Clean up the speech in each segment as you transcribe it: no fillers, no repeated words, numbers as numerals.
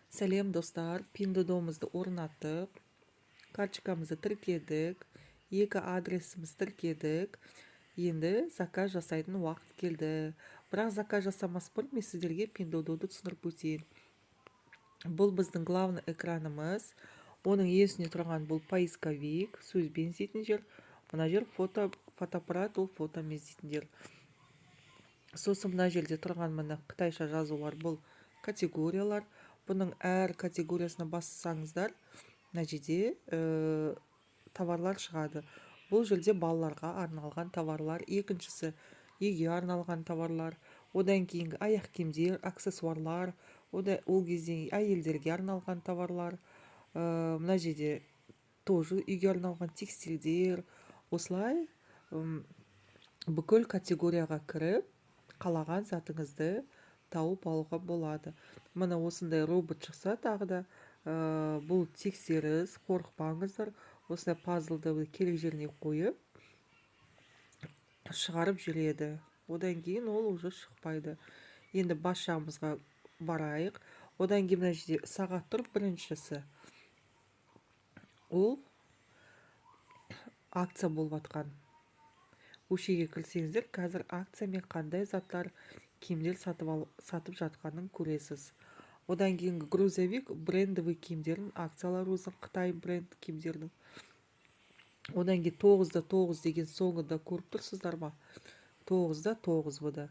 Сәлем достар, пиндодомызды орнаттық, карточкамызды тіркедік, екі адресіміз тіркедік. Енді заказ жасайтын уақыт келді. Бірақ заказ жасамас бұрын мен сіздерге пиндододы түсіндіріп өтейін. Бұл біздің главный экранымыз. Оның есіне тұрған бұл поисковик, сөзбен іздейтін жер. Мына жер фотоаппарат, ол фотомен іздейтін жер. Сосын мына жерде тұрған мына қытайша жазулар, бұл категориялар. Бұның әр категориясына бассаңыздар, мына жерде товарлар шығады. Бұл жерде балаларға арналған товарлар, екіншісі үйге арналған товарлар, одан кейінгі аяқ киімдер, аксессуарлар, ол кезде әйелдерге арналған товарлар, мына жерде тоже үйге арналған текстильдер. Осылай бүкіл категорияға кіріп, қалаған затыңызды тауып алуға болады. Мына осындай робот шықса тағы да бұл тексеріс, қорықпаңыздар. Осындай пазлды керек жеріне қойып шығарып жүреді. Одан кейін ол уже шықпайды. Енді бас жағымызға барайық. Одан кейін мына жерде сағат тұр, біріншісі. Ол акция болып жатқан. Өшеге кірсеңіздер, қазір акциямен қандай заттар, киімдер сатып жатқанын көресіз. Одан кейінгі грузовик брендовый киімдердің акциялары, өзі Қытай бренд киімдердің. Одан кейін 9-да 9 деген соңында көріп тұрсыздар ма? 9-да 9 бұда.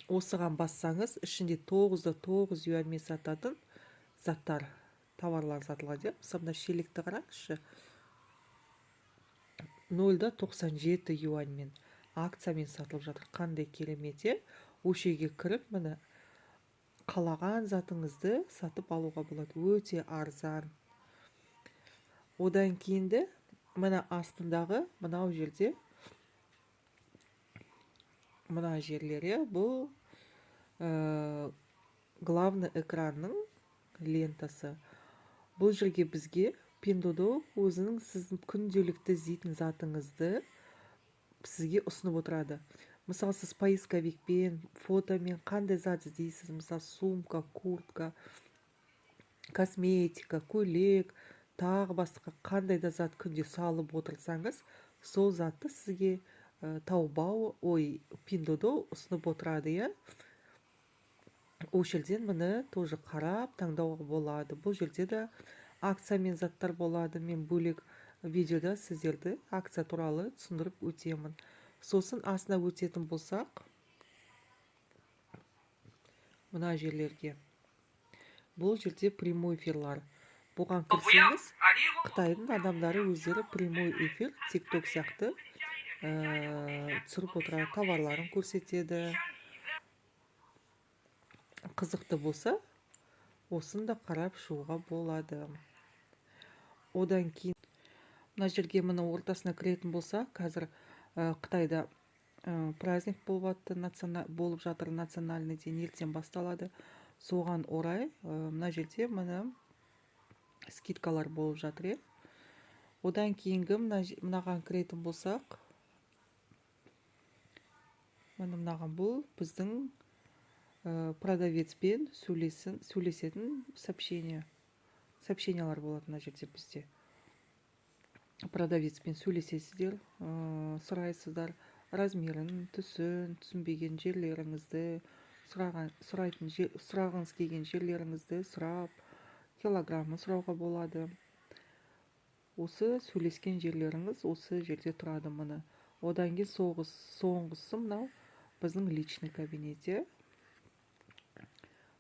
Осыған бассаңыз, ішінде 9-да 9 юаньмен сататын заттар, товарлар сатылады. Мысалы, шелекті қараңызшы. 0-да 97 юаньмен акциямен сатылып жатыр. Қандай керемет. Өшеге кіріп, міне қалаған затыңызды сатып алуға болады. Өте арзан. Одан кейінді мына астындағы мынау жерде, мына жерлері, бұл главный экранның лентасы. Бұл жерге бізге Пиндодо өзінің сіздің күнделікті іздейтін затыңызды сізге ұсынып отырады. Мысалы, сіз поисковикпен, фотомен қандай зат іздейсіз? Мысалы, сумка, куртка, косметика, көйлек, тағы басқа қандай да зат күнде салып отырсаңыз, сол затты сізге Пиндодо ұсынып отырады. Ол жерден мұны тоже қарап таңдауға болады. Бұл жерде де акциямен заттар болады. Мен бөлек видеода сіздерді акция туралы түсіндіріп өтемін. Сосын астына өтетін болсақ, мына жерлерге. Бұл жерде прямой эфирлар. Бұған кірсеңіз, Қытайдың адамдары өздері прямой эфир, TikTok сияқты түсіріп отырады, товарларын көрсетеді. Қызықты болса, осында қарап шығуға болады. Одан кейін мына жерге мына ортасына кіретін болса, қазір Қытайда праздник болып жатыр, национальный день ертең басталады. Соған орай мына жерде мына скидкалар болып жатыр. Одан кейінгі мынаған кіретін болсақ, мынаған бұл біздің продавецпен сөйлесетін сообщениялар болады. Мына жерде бізде продавецпен сөйлесесіздер, сұрайсыздар, размерін, түсін, түсінбеген жерлеріңізді, сұрағыңыз келген жерлеріңізді сұрап, килограммын сұрауға болады. Осы сөйлескен жерлеріңіз осы жерде тұрады мұны. Одан кейін соңғысы мынау біздің личный кабинете.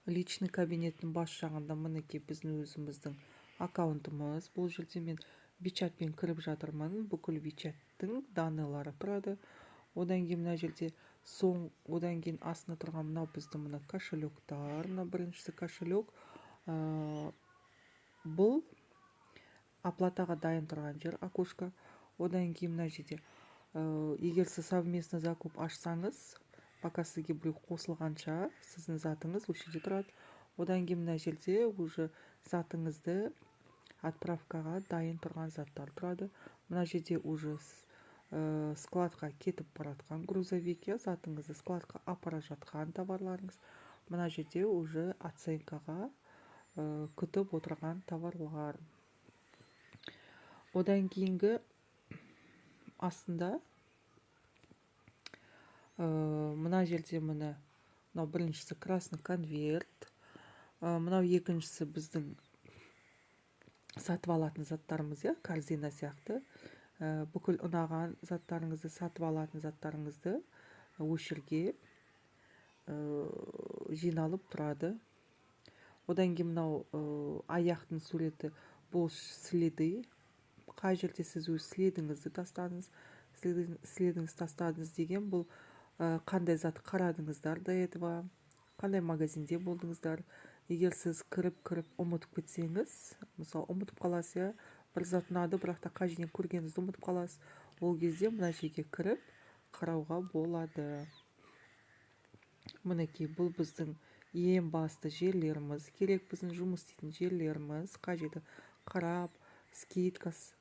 Личный кабинеттің бас жағында мінеке біздің өзіміздің аккаунтымыз. Бұл жерде мен WeChatпен кіріп жатырмын. Бүкіл WeChatтің данылары тұрады. Одан кейін мына жерде одан кейін астына тұрған мынау біздің мына кошелектар. Мына біріншісі кошелек. Бұл оплатаға дайын тұрған жер, окошко. Одан кейін мына жерде егер сіз совместный закуп ашсаңыз, пока сізге біреу қосылғанша сіздің затыңыз өшеде тұрады. Одан кейін мына жерде уже затыңызды отправкаға дайын тұрған заттар тұрады. Мына жерде уже складқа кетіп баратқан грузовик, затыңызды складқа апара жатқан товарларыңыз. Мына жерде уже оценкаға күтіп отырған товарлар. Одан кейінгі астында мына жерде міне мынау біріншісі красный конверт, мынау екіншісі біздің сатып алатын заттарымыз, корзина сияқты. Бүкіл ұнаған заттарыңызды, сатып алатын заттарыңызды өшірге жиналып тұрады. Одан кейін мынау аяқтың суреті, бұл следы. Қай жерде сіз өз следіңізді тастадыңыз деген, бұл қандай зат қарадыңыздар до этого, қандай магазинде болдыңыздар. Егер сіз кіріп ұмытып кетсеңіз, мысалы ұмытып қаласыз, бір зат ұнады, бірақ та қай жерден көргеніңізді ұмытып қаласыз, ол кезде мына жерге кіріп қарауға болады. Мінекей, бұл біздің ең басты жерлеріміз, керек біздің жұмыс істейтін жерлеріміз, қай жерді қарап, скидкасы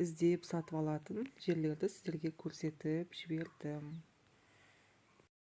іздеп сатып алатын жерлерді сіздерге көрсетіп жібердім.